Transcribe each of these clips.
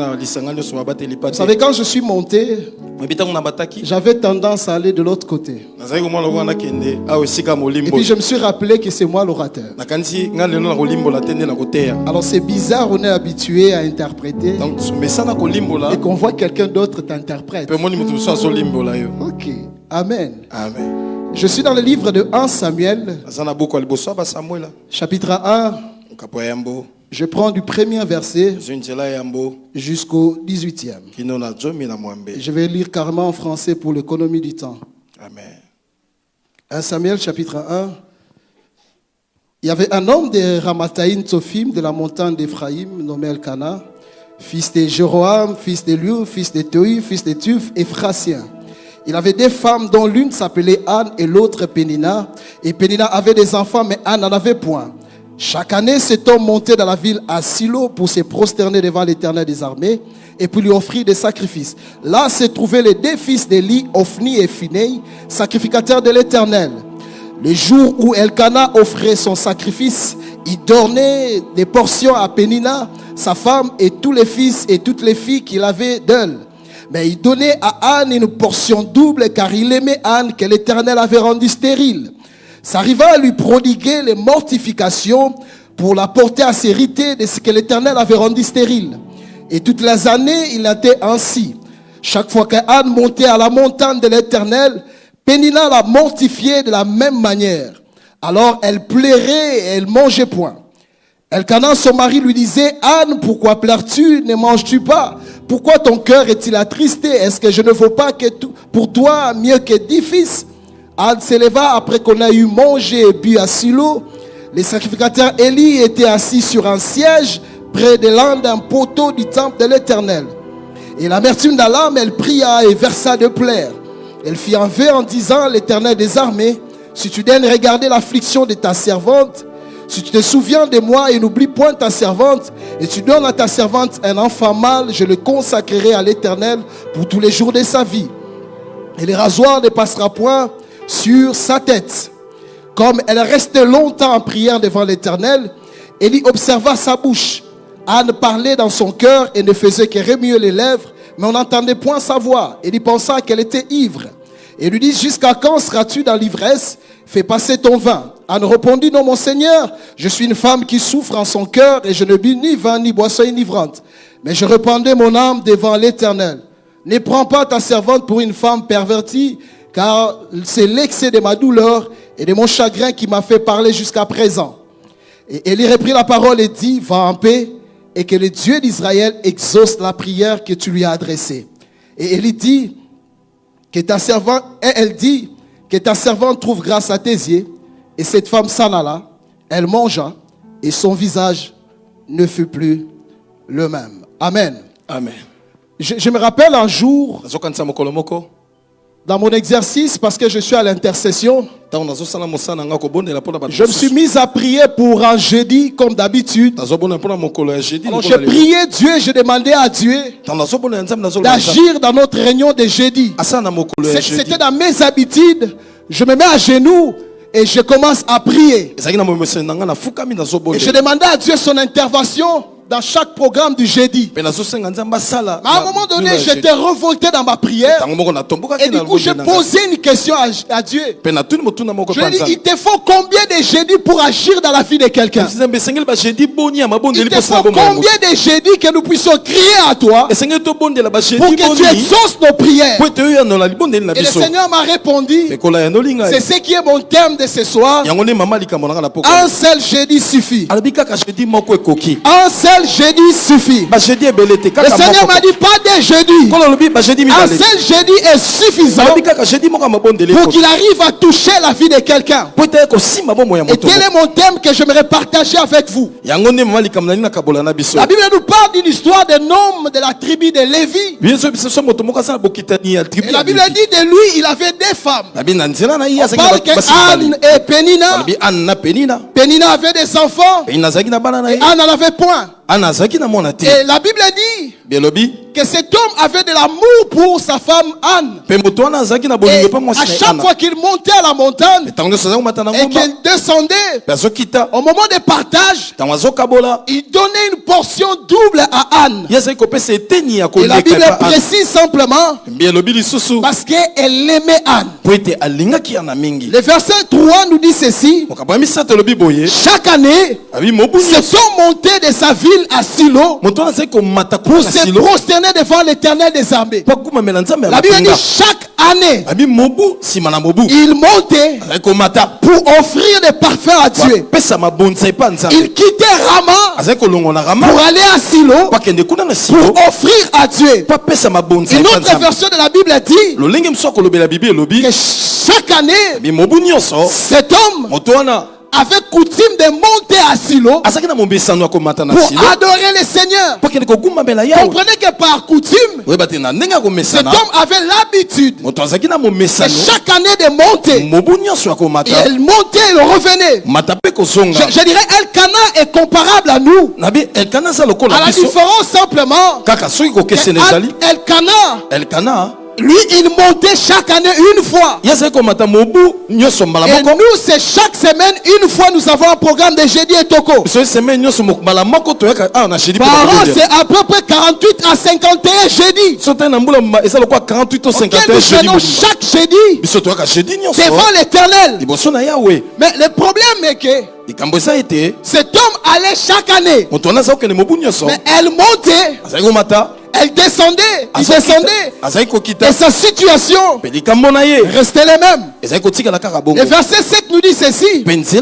Vous savez, quand je suis monté, j'avais tendance à aller de l'autre côté. Et puis je me suis rappelé que c'est moi l'orateur. Alors c'est bizarre, on est habitué à interpréter et qu'on voit quelqu'un d'autre t'interprète. Ok, Amen. Je suis dans le livre de 1 Samuel, chapitre 1. Je prends du premier verset jusqu'au 18e. Je vais lire carrément en français pour l'économie du temps. Amen. 1 Samuel chapitre 1. Il y avait un homme de Ramathaïm Tsophim de la montagne d'Éphraïm, nommé Elkana, fils de Jéroam, fils de Liu, fils de Toï, fils de Tuf, Ephrasien. Il avait deux femmes dont l'une s'appelait Anne et l'autre Pénina. Et Pénina avait des enfants, mais Anne n'en avait point. Chaque année, cet homme montait dans la ville à Silo pour se prosterner devant l'Éternel des armées et pour lui offrir des sacrifices. Là se trouvaient les deux fils d'Élie, Ophni et Phinei, sacrificateurs de l'Éternel. Le jour où Elkana offrait son sacrifice, il donnait des portions à Pénina, sa femme, et tous les fils et toutes les filles qu'il avait d'elle. Mais il donnait à Anne une portion double car il aimait Anne que l'Éternel avait rendue stérile. S'arriva à lui prodiguer les mortifications pour la porter à s'hériter de ce que l'Éternel avait rendu stérile. Et toutes les années, il était ainsi. Chaque fois qu'Anne montait à la montagne de l'Éternel, Pénina la mortifiait de la même manière. Alors elle plairait et elle mangeait point. Elkana, son mari, lui disait: Anne, pourquoi pleures-tu? Ne manges-tu pas? Pourquoi ton cœur est-il attristé? Est-ce que je ne vaux pas que pour toi mieux que 10 fils? Anne s'éleva après qu'on a eu mangé et bu à Silo. Les sacrificateurs Élie étaient assis sur un siège près de l'un d'un poteau du temple de l'Éternel. Et l'amertume d'Alam, elle pria et versa de pleurs. Elle fit un vœu en disant: l'Éternel des armées, si tu daignes regarder l'affliction de ta servante, si tu te souviens de moi et n'oublie point ta servante, et tu donnes à ta servante un enfant mâle, je le consacrerai à l'Éternel pour tous les jours de sa vie. Et le rasoir ne passera point sur sa tête. Comme elle restait longtemps en prière devant l'Éternel, Élie observa sa bouche. Anne parlait dans son cœur et ne faisait que remuer les lèvres, mais on n'entendait point sa voix. Élie pensa qu'elle était ivre. Et lui dit: jusqu'à quand seras-tu dans l'ivresse? Fais passer ton vin. Anne répondit: non, mon Seigneur, je suis une femme qui souffre en son cœur et je ne bus ni vin ni boisson enivrante. Mais je répandais mon âme devant l'Éternel. Ne prends pas ta servante pour une femme pervertie, car c'est l'excès de ma douleur et de mon chagrin qui m'a fait parler jusqu'à présent. Et Élie reprit la parole et dit: va en paix, et que le Dieu d'Israël exauce la prière que tu lui as adressée. Et Élie dit que ta servante, et elle dit que ta servante trouve grâce à tes yeux. Et cette femme s'en alla, elle mangea, et son visage ne fut plus le même. Amen. Amen. Je me rappelle un jour, dans mon exercice, parce que je suis à l'intercession, je me suis mis à prier pour un jeudi comme d'habitude. Alors j'ai prié Dieu, j'ai demandé à Dieu d'agir dans notre réunion de jeudi. C'était dans mes habitudes. Je me mets à genoux et je commence à prier. Et je demandais à Dieu son intervention dans chaque programme du jeudi. Mais à un moment donné, j'étais révolté dans ma prière. Et du coup, j'ai posé une question à Dieu. Je lui ai dit: il te faut combien de jeudis pour agir dans la vie de quelqu'un? Il te faut combien de jeudis que nous puissions crier à toi pour que tu exauces nos prières? Et le Seigneur m'a répondu: c'est ce qui est mon thème de ce soir. Un seul jeudi suffit. Un seul jeudi suffit. Le Seigneur m'a dit: pas de jeudi. Un seul jeudi est suffisant pour qu'il arrive à toucher la vie de quelqu'un. Et tel est mon thème que j'aimerais partager avec vous. La Bible nous parle d'une histoire d'un homme de la tribu de Lévi. Et la Bible dit de lui, il avait deux femmes. On parle qu'Anne et Pénina. Pénina avait des enfants et Anne n'en avait point. Et la Bible dit que cet homme avait de l'amour pour sa femme Anne. Et à chaque fois qu'il montait à la montagne et qu'il descendait, au moment du partage, il donnait une portion double à Anne. Et la Bible précise simplement parce qu'elle aimait Anne. Le verset 3 nous dit ceci. Chaque année, cet homme montait de sa ville à Silo pour se prosterner devant l'Éternel des armées. La Bible dit chaque année, il montait pour offrir des parfums à Dieu. Il quittait Rama pour aller à Silo pour offrir à Dieu. Une autre version de la Bible dit que chaque année, cet homme avait coutume de monter à Silo pour adorer le Seigneur. Comprenez que par coutume, cet homme avait l'habitude de chaque année de monter. Et elle montait, elle revenait. Je dirais Elkana est comparable à nous. À la différence simplement Elkana, lui, il montait chaque année une fois. Et nous, c'est chaque semaine, une fois, nous avons un programme de jeudi et toko. Par an, c'est à peu près 48 à 51 jeudi. Auquel nous venons chaque jeudi devant l'Éternel. Mais le problème est que cet homme allait chaque année. Mais elle montait. Elle descendait, il descendait, et sa situation restait la même. Le verset 7 nous dit ceci. Toutes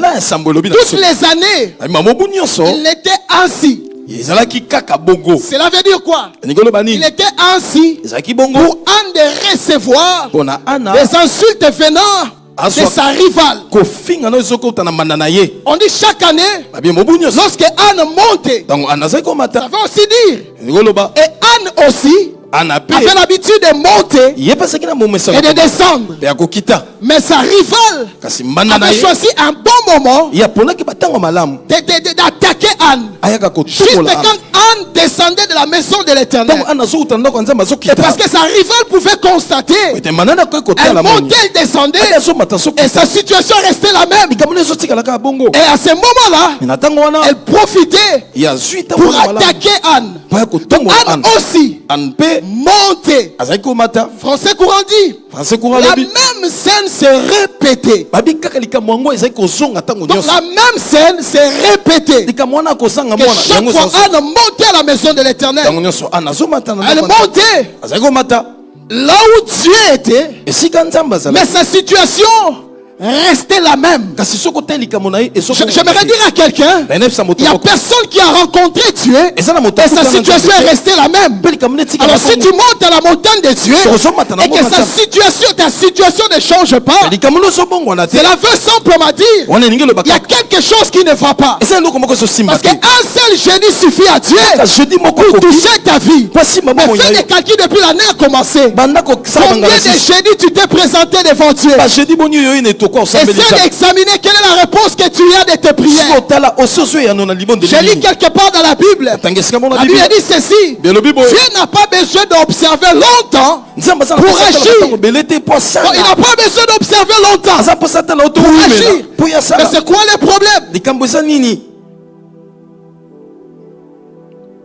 les années, il était ainsi. Cela veut dire quoi? Il était ainsi pour Anne de recevoir des insultes venant de sa rivale. On dit chaque année, lorsque Anne montait, ça veut aussi dire, et Anne aussi avait l'habitude de monter et de descendre. Mais sa rivale avait choisi un bon moment d'attaquer Anne. Juste quand Anne descendait de la maison de l'Éternel. Et parce que sa rivale pouvait constater, elle montait, elle descendait, et sa situation restait la même. Et à ce moment-là, elle profitait pour attaquer Anne. Anne aussi monter. Français courant dit, la même scène s'est répétée. Donc la même scène s'est répétée. Que chaque fois Anne montait à la maison de l'Éternel, elle montait là où Dieu était, mais sa situation restait la même. J'aimerais dire à quelqu'un, il n'y a personne qui a rencontré Dieu et sa situation est restée la même. Alors si tu montes à la montagne de Dieu et que ta situation ne change pas, cela veut simplement dire il y a quelque chose qui ne va pas. Parce qu'un seul génie suffit à Dieu pour toucher ta vie. Mais fais des calculs depuis l'année a commencé. Combien de génies tu t'es présenté devant Dieu? Essaie d'examiner quelle est la réponse que tu as de tes prières. Je lis quelque part dans la Bible. La Bible dit ceci. Dieu n'a pas besoin d'observer longtemps pour agir. Il n'a pas besoin d'observer longtemps pour agir. Mais c'est quoi le problème?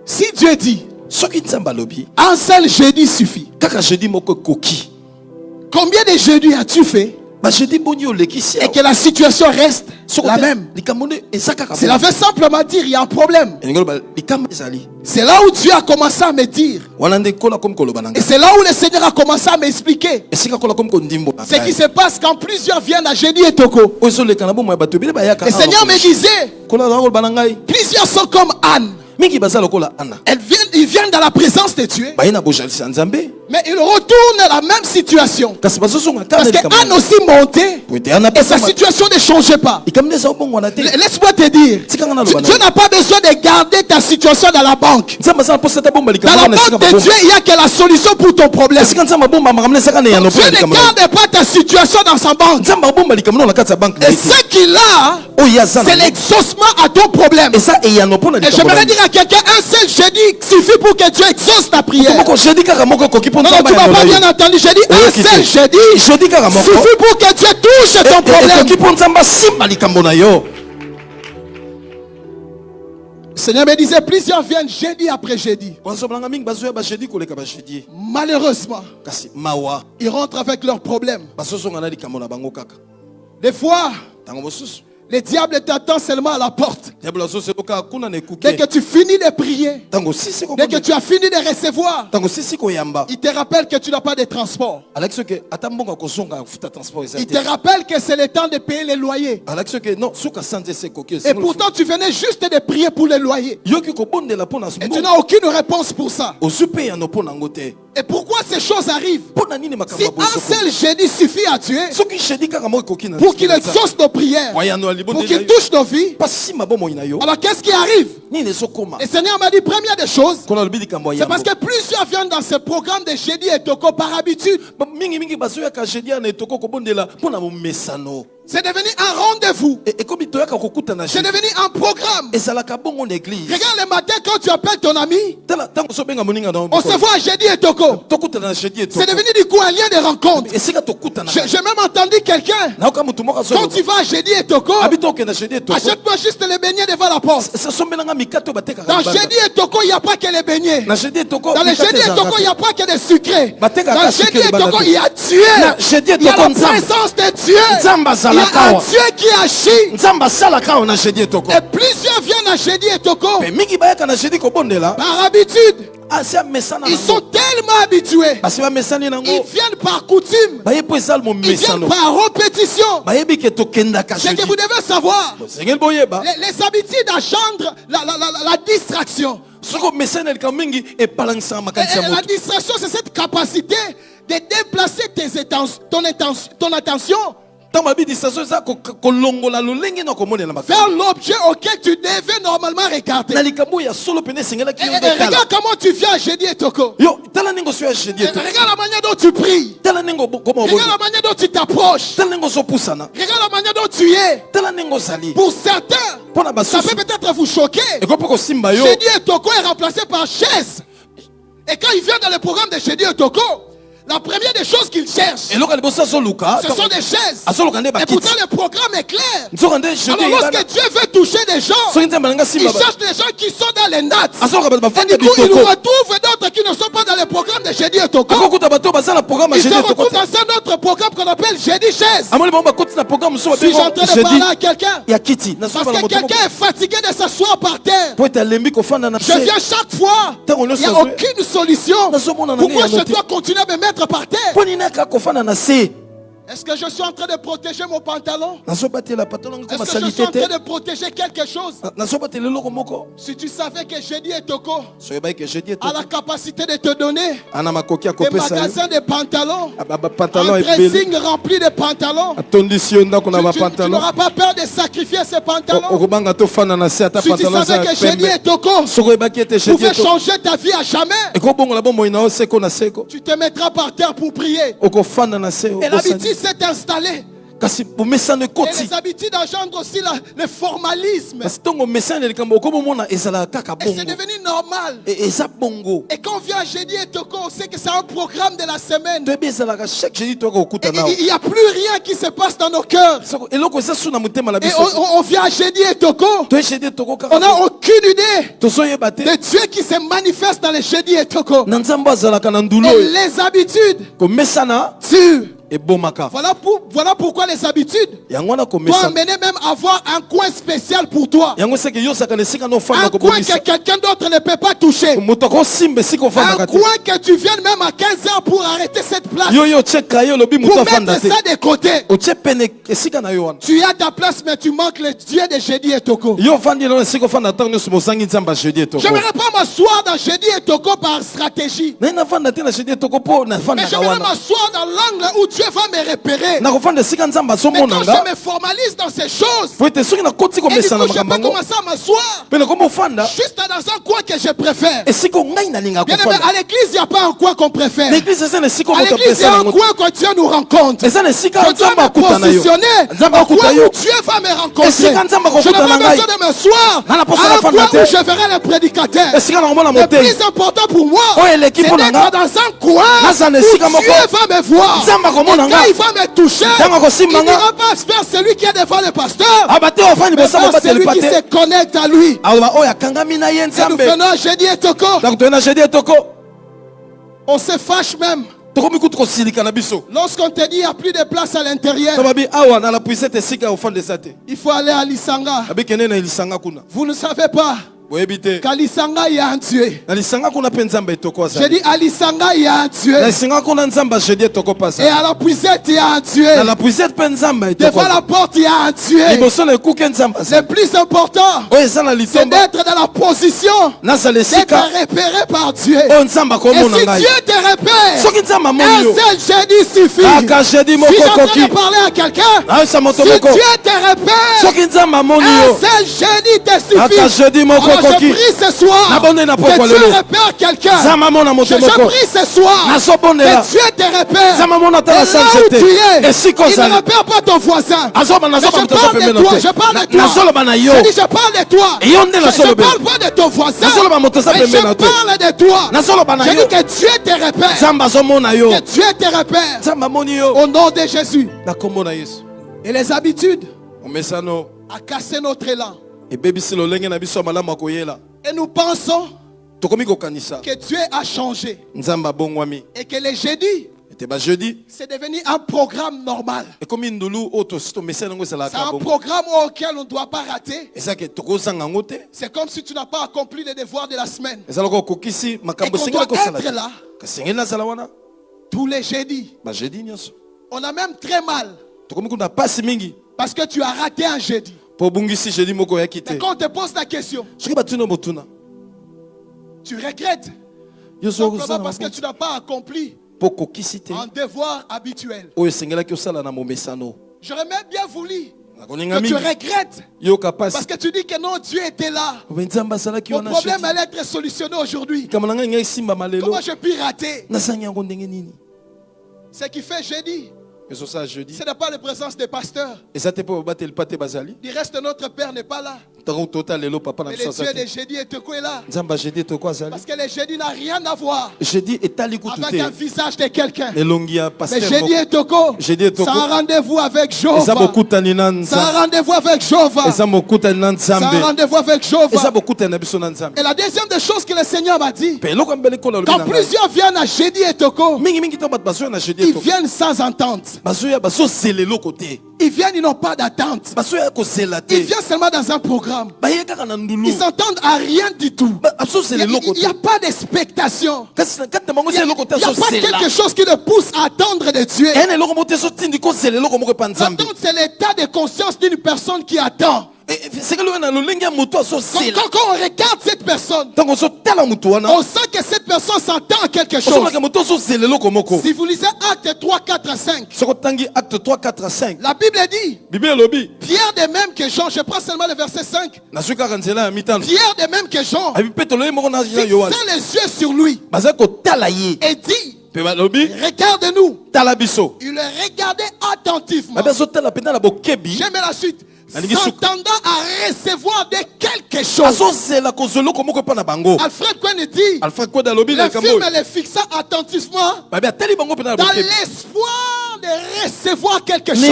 Si Dieu dit un seul jeudi suffit, combien de jeudis as-tu fait et que la situation reste la même? Cela veut simplement dire il y a un problème. C'est là où Dieu a commencé à me dire. Et c'est là où le Seigneur a commencé à m'expliquer ce qui se passe quand plusieurs viennent à jeudi et toko. Le Seigneur me disait, plusieurs sont comme Anne. Ils viennent dans la présence de Dieu, Mais il retourne à la même situation. Parce qu'Anne aussi montait et sa situation ne changeait pas. Laisse-moi te dire, Dieu n'a pas besoin de garder ta situation dans la banque. Dans la banque de Dieu, il n'y a que la solution pour ton problème. Dieu ne garde pas ta situation dans sa banque. Et ce qu'il a, c'est l'exaucement à ton problème. Et j'aimerais dire à quelqu'un, un seul jeudi suffit pour que Dieu exauce ta prière. Non, tu m'as pas bien entendu. J'ai dit un seul jeudi suffit pour que Dieu touche ton problème. Le Seigneur me disait, plusieurs viennent jeudi après jeudi. Malheureusement, ils rentrent avec leurs problèmes. Des fois, le diable t'attend seulement à la porte. Dès que tu finis de prier, dès que tu as fini de recevoir, il te rappelle que tu n'as pas de transport. Il te rappelle que c'est le temps de payer les loyers. Et pourtant tu venais juste de prier pour les loyers. Et tu n'as aucune réponse pour ça. Et pourquoi ces choses arrivent? Si un seul jeudi suffit à Dieu pour qu'il exauce nos prières, pour qu'il touche nos vies, alors qu'est-ce qui arrive? Le Seigneur m'a dit, première des choses, c'est parce que plusieurs viennent dans ce programme de jeudi et toko par habitude. C'est devenu un rendez-vous. C'est devenu un programme. Regarde le matin quand tu appelles ton ami, on se voit jeudi et toko. C'est devenu du coup un lien de rencontre. J'ai même entendu quelqu'un, quand tu vas à jeudi et toko, achète-moi juste les beignets devant la porte. Dans jeudi et toko, il n'y a pas que les beignets. Dans le jeudi et toko, il n'y a pas que des sucrés. Dans le jeudi et toko, il y a Dieu. Il y a la présence de Dieu. Il y a un Dieu qui agit. Et plusieurs viennent à jeudi et toko par habitude. Ils sont tellement habitués. Ils viennent par coutume. Ils viennent par répétition. Ce que vous devez savoir, les habitudes engendrent la distraction. Et la distraction, c'est cette capacité de déplacer ton attention vers l'objet auquel tu devais normalement regarder. Et regarde comment tu viens jeudi et toko. Regarde la manière dont tu pries. Regarde la manière dont tu t'approches. Regarde la manière dont tu es. Pour certains, ça peut peut-être vous choquer. Jeudi et toko est remplacé par chaise. Et quand il vient dans le programme de jeudi et toko, la première des choses qu'ils cherchent, ce sont des chaises. Et pourtant le programme est clair. Alors lorsque Dieu veut toucher des gens, il cherche des gens qui sont dans les nattes. Et du coup il retrouve d'autres qui ne sont pas dans le programme de jeudi et toko. Ils se retrouvent dans un autre programme qu'on appelle jeudi chaise. Suis-je en train de parler à quelqu'un? Parce que quelqu'un est fatigué de s'asseoir par terre. Je viens chaque fois, il n'y a aucune solution. Pourquoi je dois continuer à me mettre par terre? Est-ce que je suis en train de protéger mon pantalon? Est-ce que je suis en train de protéger quelque chose? Si tu savais que jeudi et toko a la capacité de te donner des magasins de pantalons, un dressing rempli de pantalons, tu n'auras pas peur de sacrifier ces pantalons. Si tu savais que jeudi et toko pouvait changer ta vie à jamais, tu te mettras par terre pour prier. Et l'habitude s'est installée. Et les habitudes engendrent aussi le formalisme. Et c'est devenu normal. Et quand on vient à jeudi et toko, on sait que c'est un programme de la semaine. Il n'y a plus rien qui se passe dans nos cœurs. Et on vient à jeudi et toko, on n'a aucune idée de Dieu qui se manifeste dans les jeudi et toko. Et les habitudes tuent. Voilà pourquoi les habitudes doivent amener même à avoir un coin spécial pour toi. Un coin que quelqu'un d'autre ne peut pas toucher. Un coin que tu viennes même à 15 heures pour arrêter cette place. Pour mettre ça de côté. Tu es à ta place mais tu manques le Dieu de Jeudi et Toko. Je n'aimerais pas m'asseoir dans Jeudi et Toko par stratégie. Mais j'aimerais m'asseoir dans l'angle où Dieu va me repérer. Mais quand je me formalise dans ces choses, et du coup, je peux commencer à m'asseoir juste dans un coin que je préfère. Bien aimé, à l'église, il n'y a pas un coin qu'on préfère. À l'église, il y a un coin que Dieu nous rencontre. Je dois me positionner au coin où Dieu va me rencontrer. Je n'ai pas besoin de m'asseoir à un coin où je verrai le prédicateur. Le plus important pour moi, c'est d'être dans un coin où Dieu va me voir. Et quand il va me toucher, il ne va pas faire celui qui est devant le pasteur, mais pas celui qui se connecte à lui. Et nous venons Jeudi et Toko. On se fâche même lorsqu'on te dit qu'il n'y a plus de place à l'intérieur. Il faut aller à Lisanga. Vous ne savez pas qu'à Lisanga il y a un Dieu. J'ai dit à Lisanga il y a un Dieu. Et à la puisette il y a un Dieu. Devant la porte il y a un Dieu. Le plus important, c'est d'être dans la position d'être repéré par Dieu. Et si Dieu te repère, un seul Jeudi suffit. Si j'entends parler à quelqu'un, si Dieu te repère, un seul Jeudi te suffit. Je prie ce soir que Dieu repère quelqu'un. Je prie ce soir que Dieu te repère. Et là où tu es, il ne repère pas ton voisin. Mais je parle de toi. Je parle de toi. Je dis je parle de toi. Je ne parle pas de ton voisin. Mais je parle de toi. Je dis que Dieu te repère. Que Dieu te repère. Au nom de Jésus. Et les habitudes a cassé notre élan. Et nous pensons que Dieu a changé. Et que les jeudis, c'est devenu un programme normal. C'est un programme auquel on ne doit pas rater. C'est comme si tu n'as pas accompli les devoirs de la semaine. Et qu'on doit être là tous les jeudis. On a même très mal parce que tu as raté un jeudi. Mais quand on te pose la question, tu regrettes. Simplement parce que tu n'as pas accompli un devoir habituel. J'aurais même bien voulu que tu regrettes. Parce que tu dis que non, Dieu était là. Mon problème allait être solutionné aujourd'hui. Comment je puis rater? Ce qui fait jeudi, ce n'est pas la présence des pasteurs. Du reste, notre Père n'est pas là. Mais le Dieu de Jeudi et Toko est là. Parce que le jeudi n'a rien à voir avec un visage de quelqu'un. Mais Jeudi et Toko, c'est un rendez-vous avec Jéhovah. C'est un rendez-vous avec Jéhovah. C'est un rendez-vous avec Jéhovah. Et la deuxième des choses que le Seigneur m'a dit, quand plusieurs viennent à Jeudi et Toko, ils viennent sans entente. Ils viennent, ils n'ont pas d'attente. Ils viennent seulement dans un programme. Ils s'entendent à rien du tout. Il n'y a pas d'expectation. Il n'y a pas quelque chose qui le pousse à attendre de Dieu. L'attente, c'est l'état de conscience d'une personne qui attend. Quand on regarde cette personne, on sent que cette personne s'attend à quelque chose. Si vous lisez Acte 3, 4, 5, la Bible dit, Pierre de même que Jean, je prends seulement le verset 5, Pierre de même que Jean, fixant les yeux sur lui, et dit, regarde-nous. Il le regardait attentivement. J'aime la suite. s'attendant à recevoir de quelque chose. Alfred Kwen dit, le film est fixé attentivement dans l'espoir de recevoir quelque chose.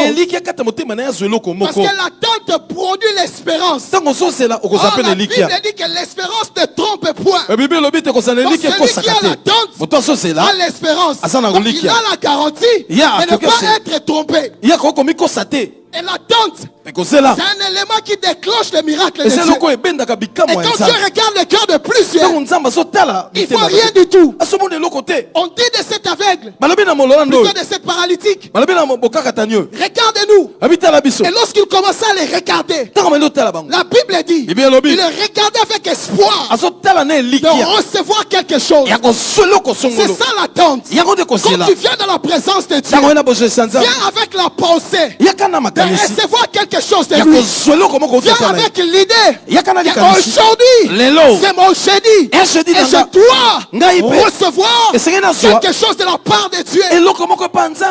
Parce que l'attente produit l'espérance. La Bible dit que l'espérance ne trompe point. Donc celui qui a l'attente a l'espérance. Donc il a la garantie de ne pas être trompé. Et l'attente, c'est un élément qui déclenche le miracle de Dieu. Et quand Dieu regarde le cœur de plusieurs, il ne faut rien du tout. On dit de cet aveugle, plutôt de cette paralytique, regardez-nous. Et lorsqu'il commençait à les regarder, la Bible dit, il les regardait avec espoir de recevoir quelque chose. C'est ça l'attente. Quand tu viens dans la présence de Dieu, viens avec la pensée de recevoir quelque chose de lui. Viens avec l'idée qu'aujourd'hui c'est mon jeudi et je dois recevoir quelque chose de la part de Dieu.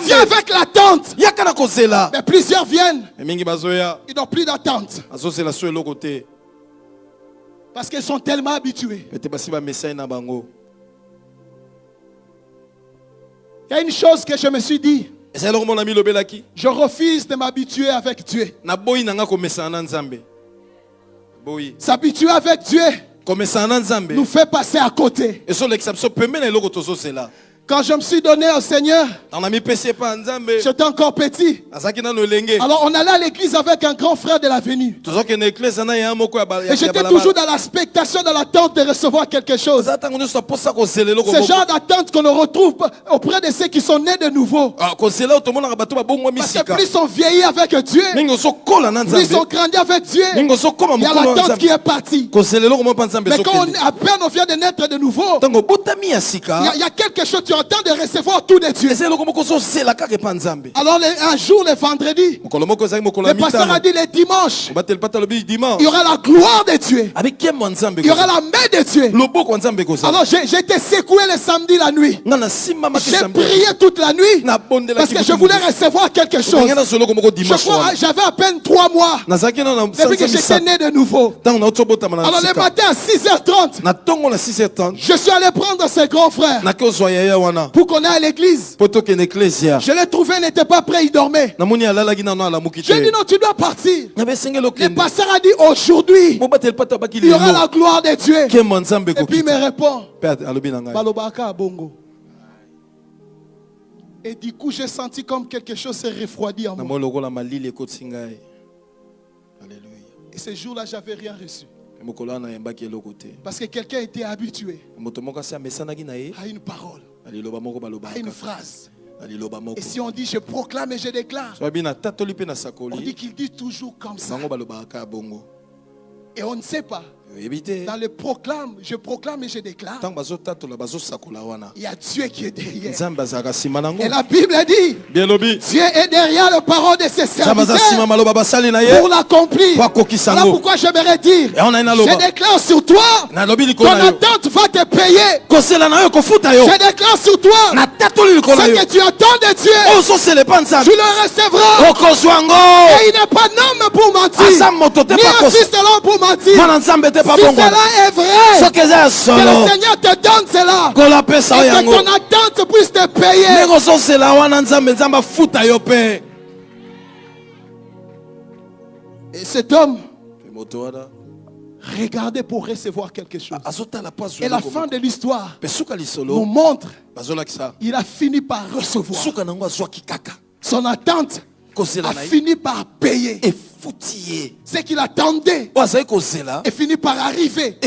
Viens avec l'attente. Mais plusieurs viennent, ils n'ont plus d'attente parce qu'ils sont tellement habitués. Il y a une chose que je me suis dit: je refuse de m'habituer avec Dieu. S'habituer avec Dieu nous fait passer à côté. Quand je me suis donné au Seigneur, j'étais encore petit. Alors on allait à l'église avec un grand frère de l'avenue. Et j'étais toujours dans l'expectation, dans l'attente de recevoir quelque chose. Ce genre d'attente qu'on retrouve auprès de ceux qui sont nés de nouveau. Parce que plus ils sont vieillis avec Dieu, plus ils sont grandis avec Dieu, il y a l'attente qui est partie. Mais quand à peine on vient de naître de nouveau, il y a quelque chose, tu entends de recevoir tout de Dieu. Alors un jour, le vendredi, le pasteur a dit le dimanche, il y aura la gloire de Dieu. Il y aura la main de Dieu. Alors j'ai été secoué le samedi la nuit. J'ai prié toute la nuit parce que je voulais recevoir quelque chose. Je crois j'avais à peine 3 mois depuis que j'étais né de nouveau. Alors le matin à 6h30, je suis allé prendre ses grands frères pour qu'on aille à l'église. Je l'ai trouvé, il n'était pas prêt, il dormait. J'ai dit non, tu dois partir. Le pasteur a dit aujourd'hui, il y aura la gloire de Dieu. Et puis il me répond, Balobaka Bongo. Et du coup, j'ai senti comme quelque chose s'est refroidi en moi. Et ce jour-là, je n'avais rien reçu. Parce que quelqu'un était habitué à une parole, à une phrase. Et si on dit je proclame et je déclare, on dit qu'il dit toujours comme ça. Et on ne sait pas. Dans le proclame, je proclame et je déclare, il y a Dieu qui est derrière. Et la Bible dit, Dieu est derrière la parole de ses serviteurs pour l'accomplir. Voilà pourquoi j'aimerais dire, je déclare sur toi, ton attente va te payer. Je déclare sur toi, ce que tu attends de Dieu, tu le recevras. Et il n'est pas d'homme pour mentir, ni un fils de l'homme pour mentir. Si cela est vrai, que le Seigneur te donne cela, et que ton attente puisse te payer. Et cet homme regardait pour recevoir quelque chose. Et la fin de l'histoire nous montre il a fini par recevoir. Son attente a fini par payer. Ce qu'il attendait est fini par arriver.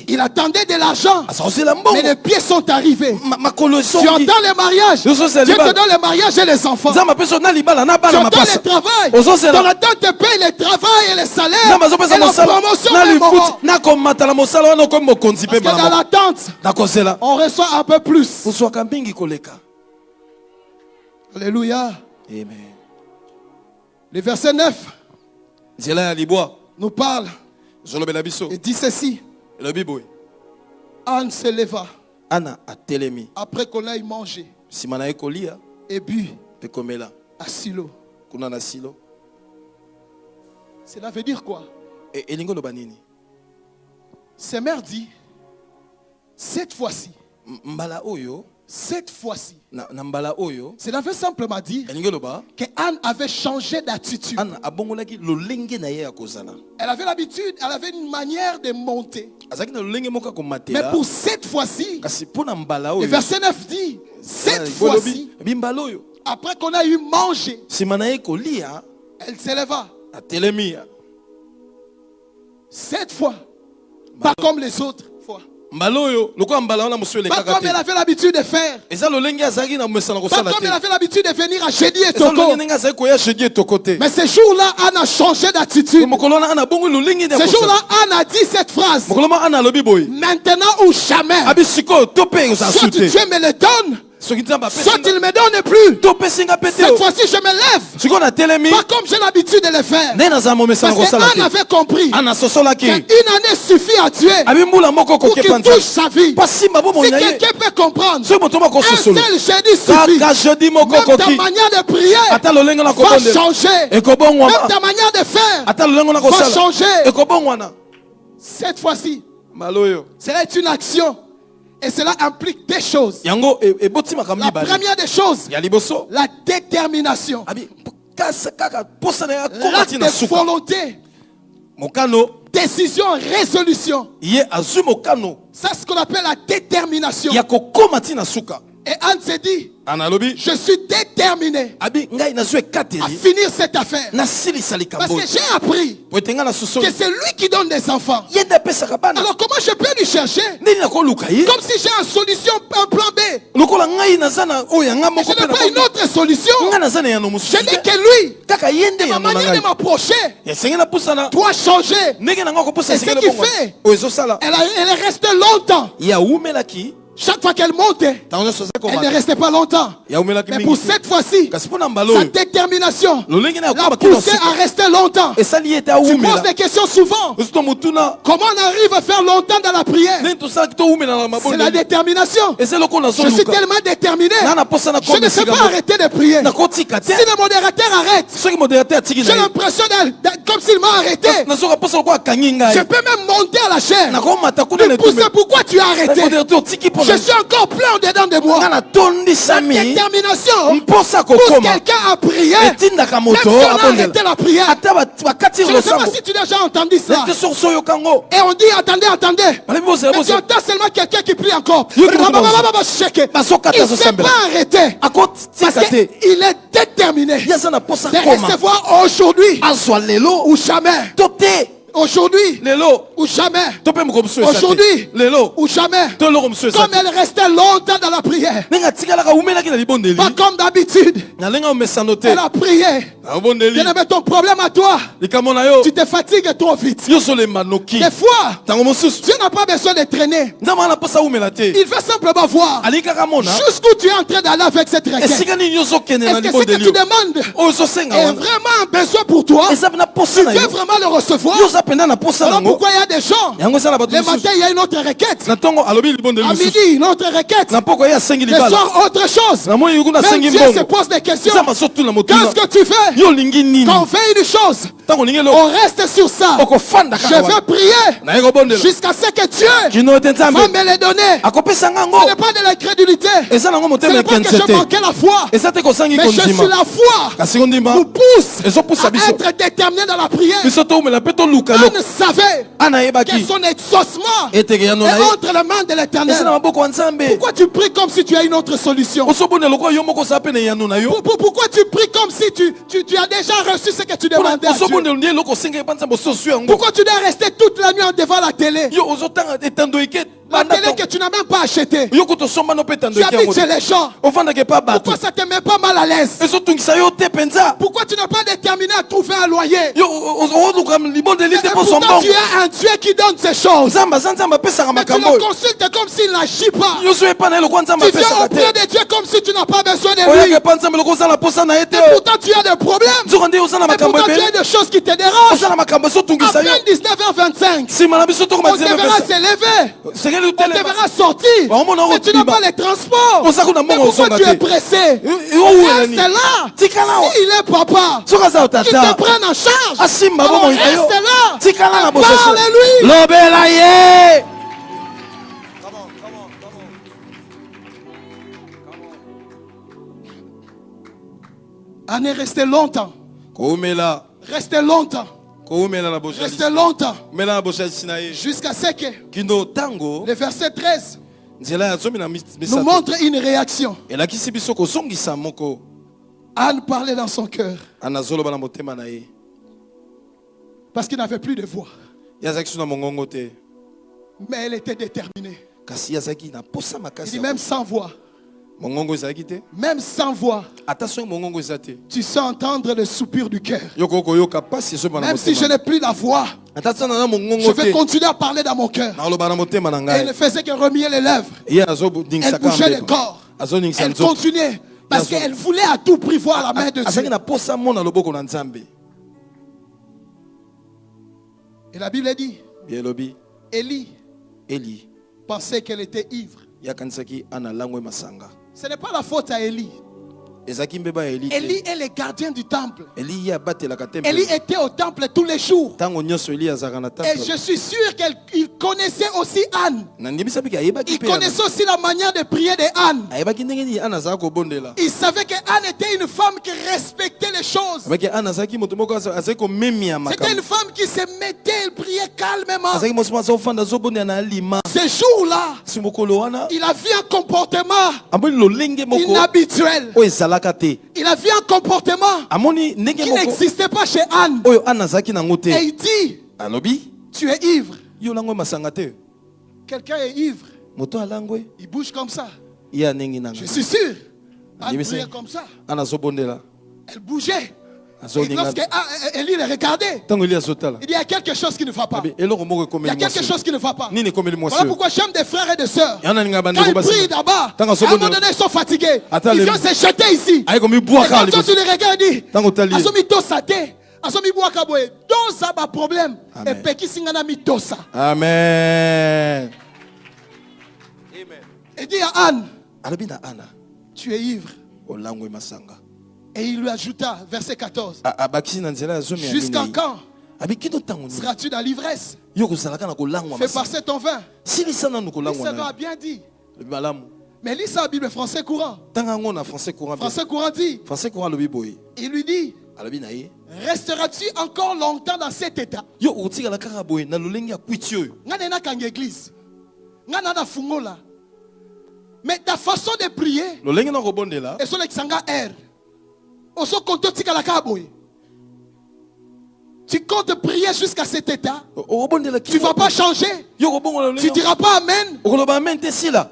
Il attendait de l'argent, mais les pieds sont arrivés. Tu entends le mariage, Dieu te donne le mariage et les enfants. Tu entends le travail, ton attente te paye le travail et le salaire et la promotion. Parce que dans l'attente, on reçoit un peu plus. Alléluia. Amen. Le verset 9 nous parle et dit ceci. Anne se leva après qu'on ait mangé et bu à Silo. Cela veut dire quoi? Et lingo banini. Sa mère dit, cette fois-ci, Mbala oyo. Cette fois-ci, Na mbala oyo. cela veut simplement dire que Anne avait changé d'attitude. Anne abongolaki lolenge na ye ya kozala. Elle avait l'habitude, elle avait une manière de monter. Azaki na lolenge moka ko matela. Mais pour cette fois-ci, kasi pona mbala oyo. le verset 9 dit, cette fois-ci, bimbala oyo. Après qu'on a eu mangé, simana ye kolia, elle s'éleva. Atelemia. Cette fois, pas comme les autres fois. Pas comme elle avait l'habitude de faire. Pas comme elle avait l'habitude de venir à jeudi et Toko. Mais ce jour-là, Anne a changé d'attitude. Ce jour-là, Anne a dit cette phrase. Maintenant ou jamais. Soit Dieu me le donne, soit il ne me donne plus. Cette fois-ci, je me lève. Pas comme j'ai l'habitude de le faire. Parce qu'Anne avait compris qu'une année suffit à Dieu pour qu'il touche sa vie. Si quelqu'un peut comprendre, un seul jeudi suffit. Même ta manière de prier va changer. Même ta manière de faire va changer. Cette fois-ci, c'est une action. Et cela implique des choses. La première des choses, la détermination. L'acte de volonté. Décision, résolution. C'est ce qu'on appelle la détermination. Et Anne s'est dit, je suis déterminé à finir cette affaire. Parce que j'ai appris que c'est lui qui donne des enfants. Alors comment je peux lui chercher? Comme si j'ai une solution, un plan B. Je n'ai pas une autre solution. Je dis que lui, de ma manière de m'approcher, doit changer. Et ce qu'il fait, elle est restée longtemps. Chaque fois qu'elle montait, elle ne restait pas longtemps. Mais pour cette fois-ci, sa détermination l'a poussée à rester longtemps. Tu poses des questions souvent. Comment on arrive à faire longtemps dans la prière? C'est la détermination. Je suis tellement déterminé. Je ne sais pas arrêter de prier. Si le modérateur arrête, j'ai l'impression comme s'il m'a arrêté. Je peux même monter à la chair. Lui pousser, pourquoi tu as arrêté? Je suis encore plein dedans de moi. La détermination pousse quelqu'un à prier. Même si on a arrêté la prière. Je ne sais pas si tu as déjà entendu ça. Et on dit attendez. Mais tu entends seulement quelqu'un qui prie encore. Il ne s'est pas arrêté. Parce qu'il est déterminé de recevoir aujourd'hui ou jamais. Aujourd'hui ou jamais. Aujourd'hui ou jamais. Comme elle restait longtemps dans la prière. Pas comme d'habitude. Elle a prié. Mais ton problème à toi, tu te fatigues trop vite. Des fois, Dieu n'a pas besoin de traîner. Il veut simplement voir jusqu'où tu es en train d'aller avec cette requête. Est-ce que ce que tu demandes est vraiment un besoin pour toi? Tu veux vraiment le recevoir? Alors pourquoi il y a des gens, le matin il y a une autre requête, à midi une autre requête, le soir autre chose. Même Dieu se pose des questions. Qu'est-ce que tu fais? Quand on fait une chose, on reste sur ça. Je vais prier jusqu'à ce que Dieu va me les donner. Ce n'est pas de l'incrédulité. Ce n'est pas que je manquais la foi. Mais je suis la foi nous pousse à être déterminé dans la prière. Anne savait que son exaucement est entre les mains de l'Éternel. Pourquoi tu pries comme si tu as une autre solution? Pourquoi tu pries comme si tu as déjà reçu ce que tu demandais à Dieu? Pourquoi tu dois rester toute la nuit devant la télé? La télé que tu n'as même pas acheté. Tu habites chez les gens. Pourquoi ça te met pas mal à l'aise? Pourquoi tu n'es pas déterminé à trouver un loyer? Et pourtant tu as un Dieu qui donne ces choses. Mais tu le consultes comme s'il n'agit pas. Tu viens auprès de Dieu comme si tu n'as pas besoin de Oya lui. ke panza meloko za la posa na Et ete. pourtant tu as des problèmes. Nzoko ndi oza na Et makambo pourtant tu as ebele. des choses qui te dérangent. Oza na makambo so À tungisa yo. peine 19h25. Sima na biso to ko On te mazela verra pesa. se lever. Sekeli On te utele. verra sortir. Bah, on m'en a Mais tu n'as retenu, pas bah. les transports. On sait qu'on a Mais mon pourquoi zonga tu es te. pressé? Reste Reste là. Tikala wa. S'il est papa, Soka za qu'il otata. te prenne en charge. Asimba Alors bomo itayo. reste là. Tikala na Et bososo. parle-lui. Lobela ye. Anne est resté longtemps. Koumela. Restez longtemps. Koumela na boshali. Restez longtemps. Mela na boshali sinaye. Jusqu'à ce que Kindo tango. le verset 13 Nzela ya zomi na nous misato. montre une réaction. Elakisi biso kozongisa moko. Anne parlait dans son cœur Anazoloba na motema na ye. parce qu'il n'avait plus de voix. Yazaki suna mongongo te. Mais elle était déterminée. Kasi yazaki na posa Il makasi. dit même sans voix, Mongongo ezaki te. même sans voix, Attention mongongo ezate. tu sens entendre le soupir du cœur. Yoko koyoka pasi ezoba na Même si je motema. n'ai plus la voix, Attention na je mongongo vais te. continuer à parler dans mon cœur. Na loba na motema na Et elle ngai. ne faisait que remuer les lèvres. Ye azobundingisa Elle bougeait le kambe. corps. Azoningisa Elle nzoto. continuait parce qu'elle voulait à tout prix voir la main de Azaki Dieu. na posa mona loboko na Nzambe. Et la Bible dit, Bielobi. Élie Eli. pensait qu'elle était ivre. Yakanisaki ana langwe masanga. Ce n'est pas la faute à Élie. Ezaki mbeba ya Eli. Élie est le gardien du temple. Eli ya batelaka temple. Élie était au temple tous les jours. Tango nyonso Eli azaka na Et temple. je suis sûr qu'il connaissait aussi Anne. Na ndimisa biki ayebaki Il pe. connaissait aussi la manière de prier de Anne. Ayebaki ndenge ni ana azaka kobondela. Il savait que Anne était une femme qui respectait les choses. Ayebaki ana azaki moto moko azaki komemia C'était makambo. une femme qui se mettait, elle priait calmement. Azaki moso azofanda zobondela na alima. Ce jour-là, Simokolo wana. il a vu un comportement Amoni lolenge moko. inhabituel. O ezalaka te. Il a vu un comportement Amoni ndenge qui moko. n'existait pas chez Anne. Oyo ana azaki nango Et te. il dit, Alobi. tu es ivre. Yo langwe masanga te. Quelqu'un est ivre. Moto alangwe. Il bouge comme ça. Ya nengi nanga. Je suis sûr. Anne Yebise. priait comme ça. Ana zobondela. Elle bougeait. Et Azoninga. lorsque Élie le regardait, Tango Eli azotala. il dit, il y a quelque chose qui ne va pas. Eloko moko Il y a ekomeli quelque mwasi. chose qui ne va pas. Nini ekomeli Voilà mwasi. pourquoi j'aime des frères et des sœurs. Yana ninga Quand bandeko ils basi. prient d'abord, à Tango un sobondo. moment donné, ils sont fatigués. Attends, Ils les- viennent se jeter ici. Aye komi Et bwaka quand liboso. tu les regardes, ils Tango tali. disent, Asomi tosa te. Asomi bwaka boye. Dosa ba problème. Et Amen. peki singana mi tosa. Amen. Et dit à Anne, Alobi na ana. tu es ivre. Olangwe masanga. Et il lui ajouta, verset 14, Abakisi na nzela ya zomi ya jusqu'à minei. quand Abi kino tango ni. seras-tu dans l'ivresse? Yo kozalaka na kolangwa Fais masanga. passer ton vin. Silisa nanu kolangwa Lisa a na. bien dit. Lobi malamu. Mais lis ça en Bible français courant. Tanga ngo na français courant. Français courant dit, Français courant lobi boy. il lui dit, Alobi na ye. resteras-tu encore longtemps dans cet état? Yo otika la kaka boy na lolenge ya kwiti oyo. Ngana na kanga église. Ngana na fungola. Mais ta façon de prier, Lolenge na kobondela. et sur l'exanga air. Oso konto tika la kaboy. Tu comptes prier jusqu'à cet état? Okobondela Tu ne vas pas changer. Yo kobongo lolenge. Tu ne diras pas amen. Okoloba amen te sila.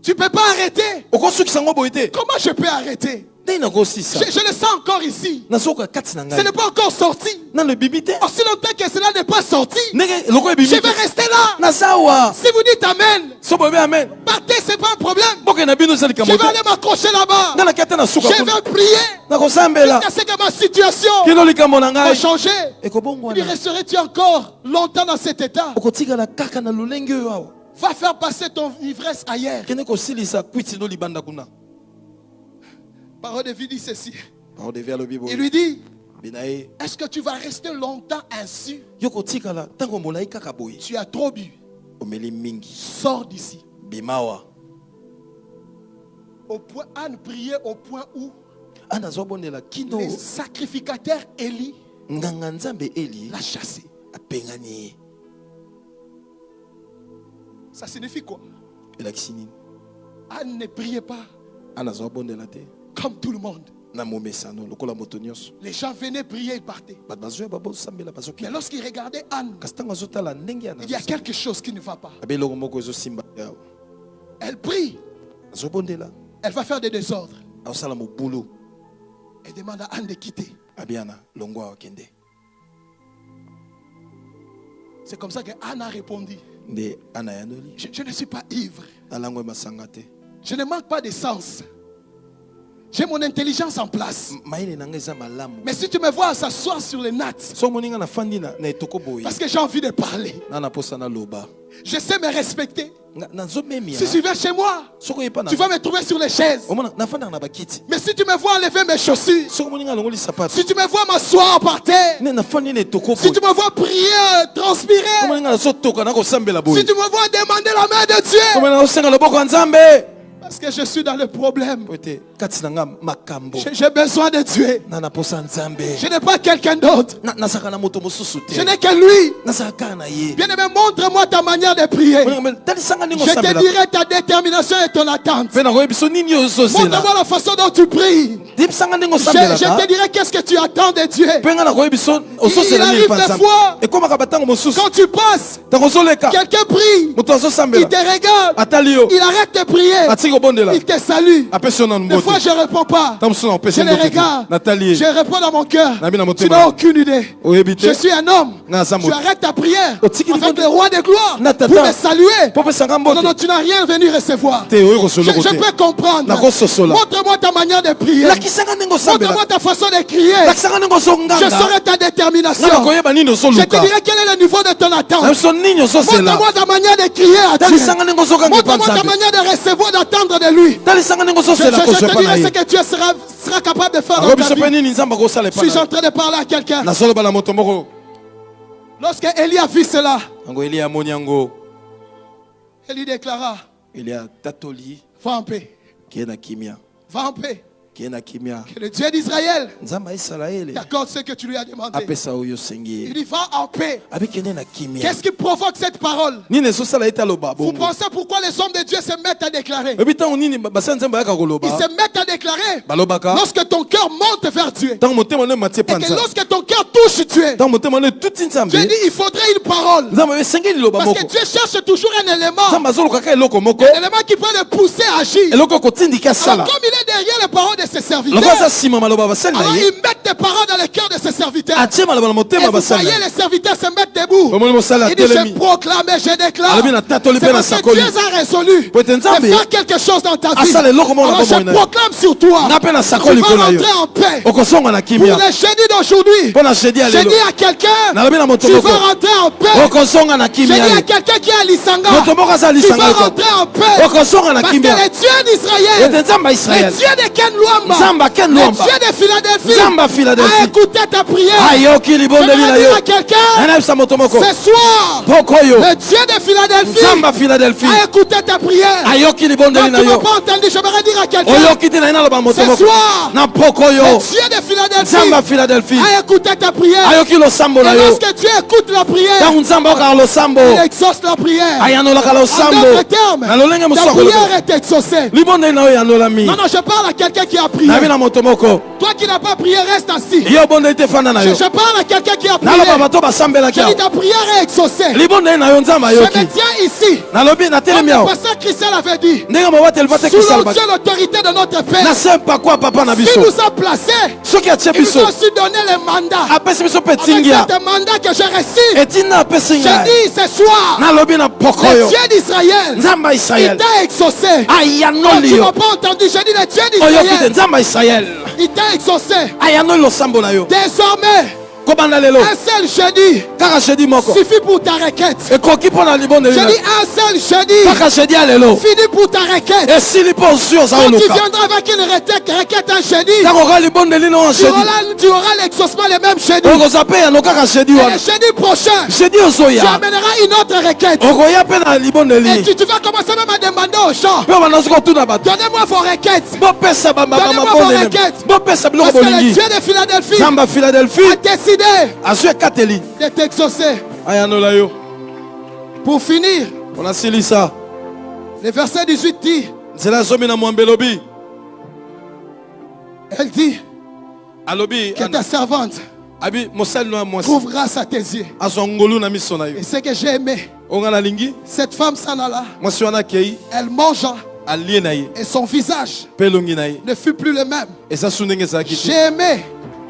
Tu ne peux pas arrêter. Okosukisa ngo boy te. Comment je peux arrêter? Ndenge na kosisa. Je le sens encore ici. Na soko kati na Ce ngai. n'est pas encore sorti. Na le bibi te. Aussi longtemps que cela n'est pas sorti, Ndenge loko e bibi. je vais rester là. Na sawa. Si vous dites amen, So boy amen. partez, ce n'est pas un problème. Boke na bino sali Je kamoto. vais aller m'accrocher là-bas. Nga na kata na suka. Je vais prier Na kosambela. jusqu'à ce que ma situation Kino likambo na va ngai. changer. Ekobongo Il dit, wana. resterais-tu encore longtemps dans cet état? Okotika la kaka na lolenge oyo awa. Va faire passer ton ivresse ailleurs. Kene kosilisa kwiti no libanda kuna. Parole de vie dit ceci. Parole de vie à lobi boy. Il lui dit, Binae. est-ce que tu vas rester longtemps ainsi? Yo kotika la tango molai kaka boy. Tu as trop bu. Omeli mingi. Sors d'ici. Bimawa. Au point, Anne priait au point où Ana zobondela kino. les sacrificateurs Élie Nganga nzambe Eli. l'a chassé. Apengani. Ça signifie quoi? Elakisini. Anne ne priait pas Ana zobondela te. comme tout le monde. Na momesano lokola moto nyonso. Les gens venaient prier et partaient. Bat bazoya babo sambela bazoki. Mais lorsqu'ils regardaient Anne, Kasi tango azotala ndenge ana. il y a quelque chose qui ne va pas. Abe loko moko ezosimba yawo. Elle prie, Azobondela. elle va faire des désordres. Azosala mobulu. Elle demande à Anne de quitter. Abiana longwa wakende. C'est comme ça que Anne a répondu. Nde ana yanoli. Je ne suis pas ivre. Alangwe masanga te. Je ne manque pas de sens. J'ai mon intelligence en place. mayele na nga eza malamu. Mais si tu me vois s'asseoir sur les nattes, So moninga na fandi na etoko boye. parce que j'ai envie de parler, Na na posa na loba. je sais me respecter. Na zomemia. Si tu viens chez moi, Soko yepa na. tu vas me trouver sur les chaises. Omona na fanda na bakiti. Mais si tu me vois enlever mes chaussures, Soko moninga longoli sapato. si tu me vois m'asseoir par terre, Na fandi na etoko si boye. tu me vois prier, transpirer, Moninga na so toka na ko sambela boye. si tu me vois demander la main de Dieu, Komena osenga loboko ya Nzambe. parce que je suis dans le problème. Pote kati na nga makambo. J'ai besoin de Dieu. Na na posa Nzambe. Je n'ai pas quelqu'un d'autre. Na saka na moto mosusu te. Je n'ai que lui. Na saka na ye. Bien-aimé, montre-moi ta manière de prier. Tali sanga ningo Je te sambela. dirai ta détermination et ton attente. Pe na ko biso nini ozosela. Montre-moi la façon dont tu pries. Dip sanga ningo Je sambela. te dirai qu'est-ce que tu attends de Dieu. Pe nga na ko biso Il ozosela arrive nini pa des Nzambe. fois, E koma ka batango mosusu. quand tu passes, Tango zoleka. quelqu'un prie, Moto il azosambela. te regarde, Atali yo. il arrête de prier, Atiki obondela. il te salue. Apesi yo na Des fois, mbote. je ne réponds pas. Tamusu na Je opesi les mbote. regarde. Nathalie. Je réponds dans mon cœur. Nabi na Tu motema. n'as aucune idée. Oyebite. Je suis un homme. Na za Tu moto. arrêtes ta prière Otiki avec libondo. le roi des gloires Na tata. pour me saluer. Po pesa nga Non, non, mbote. tu n'as rien venu recevoir. Te oyo Je, kosolo je kote. peux comprendre. Na kososola. Montre-moi ta manière de prier. Lakisanga ningo sambela. Montre-moi ta façon de crier. Lakisanga ningo Je songanga. saurai ta détermination. Na koyeba nini Je te osoluka. dirai quel est le niveau de ton Na attente. biso nini ososela. Montre-moi ta manière de crier à Dieu. Talisanga ningo sokanga pa Montre-moi ta Nzambe. manière de recevoir, d'attendre de lui. Talisanga ningo Je sosela te kosopa na dirai ce ye. que Dieu sera capable de faire dans Ako ta biso pe vie. nini Nzambe akosala Je epa suis na en train de parler à quelqu'un. ye. Nasoloba na moto moko. Lorsque Élie a vu cela, Yango Eli amoni yango. Élie déclara, Eli atatoli. va en paix, Kie na kimia. va en paix. Kie na kimia. Que le Dieu d'Israël Nzambe aisraele. t'accorde ce que tu lui as demandé. Apesa oyo Il sengi. dit, va en paix. Abi kende na kimia. Qu'est-ce qui provoque cette parole? Nini esosala ete aloba Vous bongo. pensez pourquoi les hommes de Dieu se mettent à déclarer? Ebi ntango nini basa Nzambe ayaka koloba. Ils se mettent à déclarer Balobaka. lorsque ton cœur monte vers Dieu. Ntango motema no matie Et que panza. lorsque ton cœur touche Dieu, Ntango motema no tuti Nzambe. Dieu dit il faudrait une parole. Nzambe esengeli liloba Parce que moko. Dieu cherche toujours un élément. Nzambe azolukaka eloko moko. Un élément qui peut le pousser à agir. Eloko kotindika Alors sala. comme il est derrière les paroles de ses Loko serviteurs, aza sima maloba basali na alors ye. ils mettent des paroles dans le cœur de ses serviteurs. Atie maloba na Et motema vous basali. voyez les serviteurs se mettre debout. Omoni mosala Il dit je atelemi. proclame et je déclare. Alobi na tatoli C'est pe na parce que sakoli. Dieu a résolu Po ete de Nzambe faire quelque chose dans ta vie. asala eloko moko na Alors bomoi je na yo. proclame sur toi. Nga pe na Tu sakoli vas likolo na yo. rentrer en paix. Okosonga na Pour kimia. le jeudi d'aujourd'hui, Mpo na jeudi ya je lelo. dis à quelqu'un, Nalobi na moto tu moko. vas rentrer en paix. Okosonga na Je kimia. dis à ye. quelqu'un qui est à Lisanga, Moto moko aza tu lisanga vas yoko. rentrer en paix. Okosonga na Parce que kimia. le Dieu d'Israël, Ete Nzambe le Israel. Dieu de Ken Luamba, Nzambe Ken le Luamba. Dieu de Philadelphie, Nzambe a Philadelphie. écouté ta prière. Ayoki libondeli na J'aimerais dire yo. à quelqu'un, Anayebisa moto moko. ce soir, Poko yo. le Dieu de Philadelphie Nzambe Philadelphie. a écouté ta prière. Ayoki libondeli Donc na tu m'as yo. pas entendu, j'aimerais dire à quelqu'un, Oyoki te na ina loba moto ce moko. soir, Na poko le yo. Dieu de Philadelphie Nzambe Philadelphie. a écouté ta prière. Ayoki losambo na Et yo. lorsque Dieu écoute la prière, Tangu Nzambe okaka losambo. il exauce la prière. Ayanolaka En losambo. d'autres termes, Na lolenge ta mosusu prière akoloba. est exaucée. Libondeli na yo yanolami. Non, non, je parle à quelqu'un qui a prié. Nabi na moto moko. Toi qui n'as pas prié, reste assis. Yo bondeli te fanda na yo. Je parle à quelqu'un qui a prié. Naloba bato basambelaki Je dis awa. ta prière est exaucée. Libondeli na yo Nzambe Je me ayoki. tiens ici. Nalobi Comme natelemi le awa. pasteur Christian l'avait dit. Ndenge mawateli Sous batekisa l'onction et l'autorité de notre Père, na se pakwa papa na il biso. nous a placés. Soki atie Il nous biso. a aussi donné le mandat. Apesi biso mpe Avec tingia. ce mandat que j'ai reçu, Etina apesi je ngai. dis ce soir, Nalobi na poko le yo. Dieu d'Israël, Nzambe il Israel. t'a exaucé. Ayanoli Tu yo. n'as pas entendu, je dis le Dieu Oyoki te d'Israël, Nzambe Israel. il t'a exaucé. Ayanoli losambo na yo. Désormais, Kobanda lelo. un seul jeudi Kaka jeudi moko. suffit pour ta requête. Ekoki mpo na libondeli Je na dis yo. un seul jeudi Kaka jeudi ya lelo. fini pour ta requête. Esili mpo ozwi oza Quand tu oluka. viendras avec une requête un jeudi, Ntango oka libondeli no jeudi. tu auras l'exaucement le même jeudi. okozwa mpe yano kaka jeudi Et wana. le jeudi prochain, jeudi tu ozoya. amèneras une autre requête. okoya mpe na Et libondeli. tu vas commencer même à demander aux gens, mpe banazi kotuna bato. donnez-moi vos requêtes. bopesa Donnez-moi vos bamabondeli. requêtes. bopesa biloko Parce que le bolingi. Dieu de Philadelphie Nzambe Philadelphie a décidé azwi ekateli. de t'exaucer. ayanola yo. Pour finir, on asilisa. le verset 18 dit, nzela zomi na mwambe elobi. elle dit alobi que ta servante abi mosali no ya mwasi trouve grâce à tes yeux. azwa ngolu na miso na yo. Et ce que j'ai aimé, onga nalingi cette femme s'en alla, mwasi wana akei elle mangea alie na ye et son visage mpe elongi na ye ne fut plus le même. eza su ndenge ezalaki te. J'ai aimé,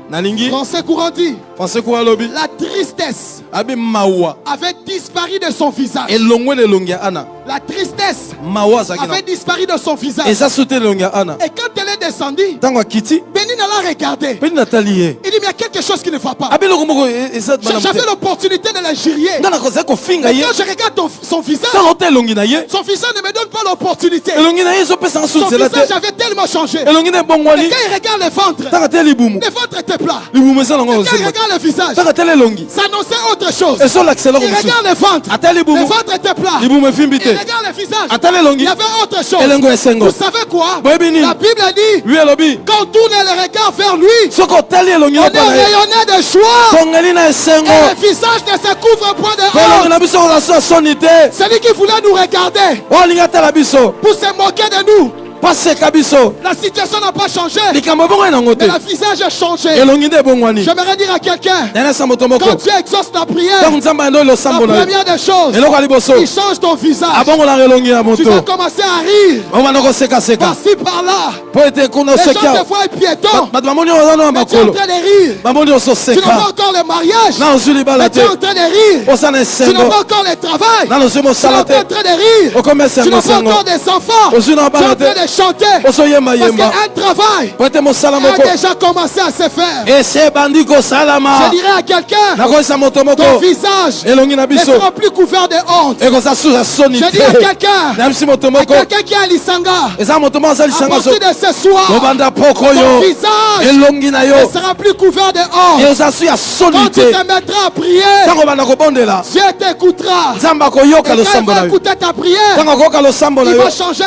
nalingi français courant dit, français ko alobi la tristesse abi mawa avait disparu de son visage. elongwe na elongi ya ana La tristesse mawa azalaki avait na disparu de son visage. eza su te elongi ya ana Et quand elle est descendu, Tango akiti. Bénin l'a regardé. Peni Nathalie. Il dit, mais il y a quelque chose qui ne va pas. Abelo komoko eza bana. J'avais l'opportunité de l'injurier. Ndana koza ko finga ye. Quand je regarde son visage, Tango te elongi na ye. son visage ne me donne pas l'opportunité. Elongi na ye zo pesa Son nsunzela te. visage avait tellement changé. Elongi na Et bongwani. quand il regarde le ventre, Tango te libumu. le ventre était plat. Libumu eza nango Quand il osemba. regarde le visage, Tango te elongi. ça annonçait autre chose. Eso l'accélère Il comme ça. regarde le ventre, Ata libumu. le ventre était plat. Libumu efimbi Il te. regarde le visage, Ata il elongi. y avait autre chose. Elengo esengo. Vous savez quoi? Boyebi nini? La Bible dit, Lui elobi. quand on tourne le regard vers lui, Soko tali elongi on na est pala ye. rayonné de joie. Tongeli na esengo. Et le visage ne se couvre point de Elongi honte. na biso ko so soni te. Celui qui voulait nous regarder Olinga tala biso. pour se moquer de nous, Paseka biso. la situation n'a pas changé, Likambo bongo nango te. mais le visage a changé. Elongi nde bongwani. J'aimerais dire à quelqu'un, Dana sa moto moko. quand Dieu exauce la prière, Tango nzamba ndo lo la sambo na. première des choses, Eloko liboso. il change ton visage. Abongo na elongi ya Tu moto. vas commencer à rire, Omana ko seka seka. par-ci par-là. Po ete kuna Les gens seka. te voient piéton, Bato bamoni oza na mais tu es en makolo. train de rire. Bamoni oso Tu n'as pas seka. encore le mariage, Na ozuli mais bala tu te. es en train de rire. Osa na Tu n'as esengo. pas encore le travail, Na ozuli tu es mosala en te. train de rire. Okoma Tu esengo n'as pas sengo. encore des enfants, tu es Ozuli na en bana train te. de chanter. Oso yemba Parce yemba. qu'un travail Po ete mosala a moko. déjà commencé à se faire. Ese bandi Je kosalama. dirais à quelqu'un, Nakoyesa moto ton moko. visage Elongi na ne biso. sera plus couvert de honte. Ekoza suza soni Je dis à te. quelqu'un, Namisi moto à moko. quelqu'un qui a l'Isanga, Eza moto moko azali à sanga so. partir de ce soir, Mobanda poko ton yo. visage Elongi na ne yo. sera plus couvert de honte. Eza su ya soni Quand tu te. te mettras à prier, Tango banda kobondela. Dieu t'écoutera. Nzambe Et akoyoka quand il losambo va na yo. écouter ta prière, Tango akoyoka losambo na il yo. va changer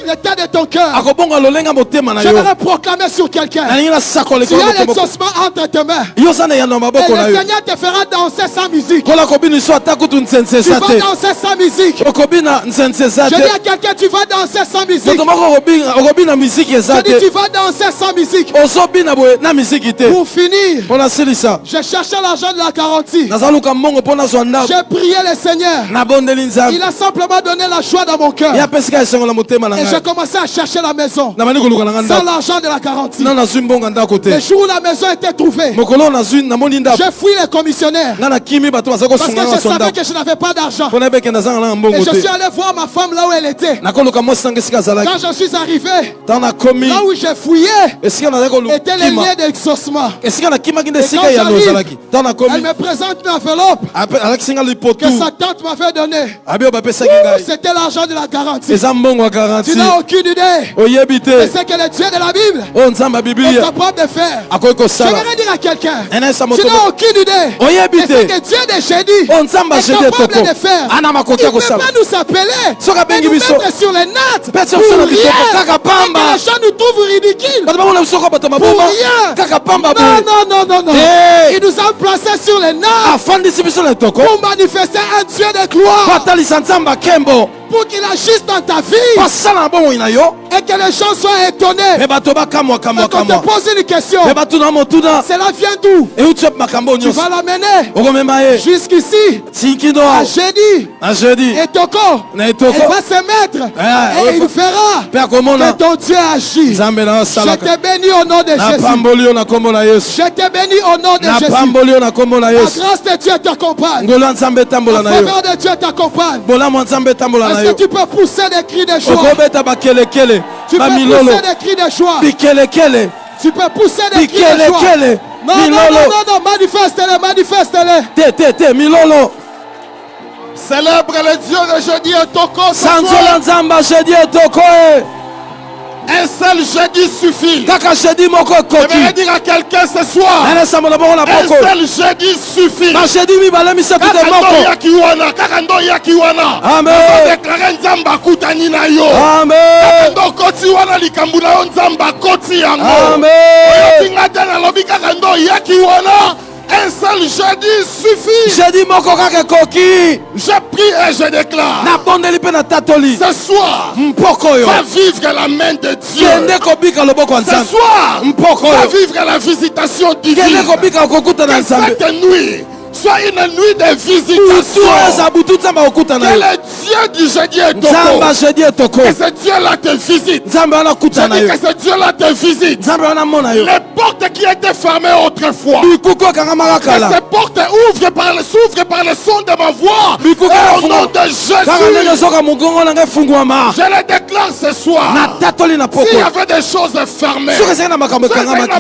l'état de ton cœur. Akobonga lolenga motema na yo. J'aimerais proclamer sur quelqu'un, Nalingi na sako tu lekolo as moto moko. l'exaucement entre tes mains. Yo sana ya na Et maboko na le yo. Seigneur te fera danser sans musique. Kola kobini so ata kutu nsense Tu vas te. danser sans musique. Okobina nsense Je dis te. à quelqu'un, tu vas danser sans musique. Moto moko okobina miziki Je eza dis, te. tu vas danser sans musique. Ozobina boye na miziki te. Pour finir, Mpona silisa. je cherchais l'argent de la garantie. Nazaluka mbongo mpona zwa ndako. J'ai prié le Seigneur. Nabondeli Il nzambe. a simplement donné la joie dans mon cœur. Ya pesika esengo na motema na Et j'ai ngai. commencé à chercher la maison. Na bandi koluka na nga Sans ndako. l'argent de la garantie. Na nazwi mbongo ndako Le te. jour où la maison était trouvée, Mokolo nazwi namoni ndako. j'ai fui les commissionnaires. Nga nakimi bato baza Parce que kosunga je na so savais ndako. que je n'avais pas d'argent. Mpona ebeke nazanga na Et mbongo je suis te. allé voir ma femme là où elle était. Nakoluka mwasi nanga esika azalaki. Quand je suis arrivé, Ntango nakomi là où j'ai fouillé, esika nazali étaient les kolukima. liens d'exaucement. Esika nakimaki nde Et esika quand yano j'arrive, ozalaki. Ntango Elle nakomi me présente une enveloppe alakisi nga lipotu. que sa tante m'avait donnée. Abi oyo bapesaki ngai. C'était l'argent de la garantie. Eza mbongo ya Tu garanti. n'as aucune idée Oyebi de te. ce que le Dieu de la Bible Oyo nzambe ya est bibilia capable de faire. akoki kosala. J'aimerais dire à quelqu'un, Enesa tu moto n'as aucune idée oyebi de ce te. que Dieu de jeudi Oyo nzambe est ajedi capable etoko. de faire. Ana makoki Il ya ne peut kosala. pas nous appeler, Soki mais abengi nous biso. mettre sur les nattes Peti pour biso na rien. bitoko kaka Et pamba. que les gens nous trouvent ridicules. Bato bamona biso kaka bato Pour maboma. rien. Kaka pamba Non, boye. non, non, non, non. Hey. Il nous a placés sur les nattes Afandisi biso na etoko. pour manifester un Dieu de gloire, Batalisa nzambe akembo. pour qu'il agisse dans ta vie Basala na bomoi na yo. et que les gens soient étonnés. Me bato bakamwa kamwa Quand on te kamwa. pose une question, Me batuna motuna. cela vient d'où? Euti epe makambo Tu nyonso. vas l'amener Okomema ye. jusqu'ici, Tinkino. à jeudi, Na jeudi. et Toko, Na elle etoko. va se mettre ouais, et il fera Pe akomona. que ton Dieu agit. Nzambe na Je osalaka. te bénis au nom de Jésus. Napamboli yo na kombo na Yesu. Je te bénis au nom de Jésus. Napamboli yo na kombo na La Yesu. grâce de Dieu t'accompagne. Ngolo ya nzambe etambola La na yo. faveur de Dieu t'accompagne. Bolamu ya nzambe etambola na Est-ce yo. que tu peux pousser des cris de joie? Okobeta bakelekele. Tu peux Bamilolo. pousser des cris de joie. Bikelekele. Tu peux pousser des cris de joie. Bikelekele. Non, non, non, Milolo. non, non, manifeste-les, manifeste-les. Te milolo. Célèbre le Dieu de jeudi et Toko ce Sanzola soir. nzamba jeudi etoko e. Un seul jeudi suffit. Kaka jeudi moko Je vais koki. dire à quelqu'un ce soir. Nene sambo na bongo na Un poko. seul jeudi suffit. Ba jeudi mibale misato te Kakando moko. yaki wana, kakando yaki wana. Amen. Déclarer nzamba kutani na yo. Amen. Kakando koti wana likambu na yo nzamba koti yango. Amen. Oyotinga te na lobi kakando yaki wana. Un seul jeudi suffit. Jeudi moko kaka koki. Je prie et je déclare. Na bondeli pe na tatoli. Ce soir, Mpoko yo. va vivre la main de Dieu. Kende kobika loboko ya Ce nzambe. soir, Mpoko va yo. vivre la visitation divine. Kende kobika kokuta na Que nzambe. cette nuit, soit une nuit de Butu visitation. eza butu nzambe akokutana Que yo. le Dieu du jeudi est Nzambe toko. jeudi etoko. Que ce Dieu-là te visite. Nzambe wana Je kutana dis yo. que ce Dieu-là te visite. Nzambe wana mona yo. Les portes qui étaient fermées autrefois, Bikuku ekangamaka que kala. ces portes s'ouvrent par le son de ma voix. Bikuku Et au nom efunga. de Kaka ndenge Jésus, soka mogongo nanga efungwama. je le déclare ce soir. Natatoli na poko. S'il y avait des choses fermées, Soki ezali na makambo s'il y ekangamaki.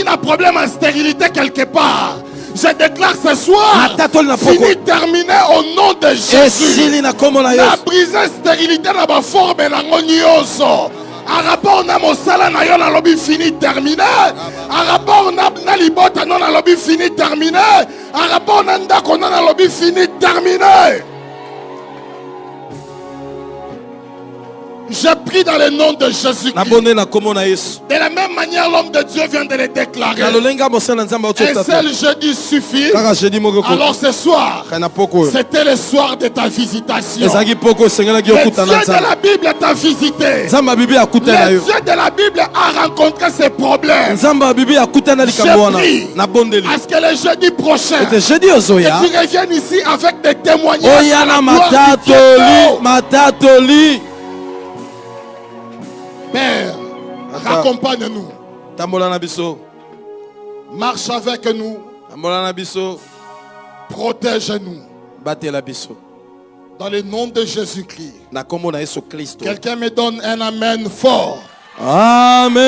a un problème en stérilité quelque part, je déclare ce soir, Natatoli na poko. fini terminé au nom de Jésus. Esili na kombo na Na Yesu. brise stérilité na ba forme na nyonso. En rapport na mosala na yo na lobby fini terminé. En rapport na libota non na lobby fini terminé. En rapport na ndako na lobby fini terminé. Je prie dans le nom de Jésus-Christ. Nabonde na kombo na Yesu. De la même manière, l'homme de Dieu vient de le déclarer. Na lolenga mosala nzambe Un otota. seul jeudi suffit. Kaka jeudi moko ko. Alors ce soir, Kana poko. c'était le soir de ta visitation. Ezaki poko sengelaki Le Dieu okutana de nzambe. la Bible t'a visité. Nzambe bibi akutana Le yo. Dieu de la Bible a rencontré ses problèmes. Nzambe bibi akutana likambo Je wana. prie Na bondeli. à ce que le jeudi prochain, Ete jeudi ozoya. que tu reviennes ici avec des témoignages. Oya à la na gloire du Dieu. matatoli. Matatoli. Père, raccompagne-nous. Tambola na biso. Marche avec nous. Tambola na biso. Protège-nous. Batela biso. Dans le nom de Jésus-Christ. Na kombo na Yesu Kristo. Quelqu'un me donne un amen fort. Amen.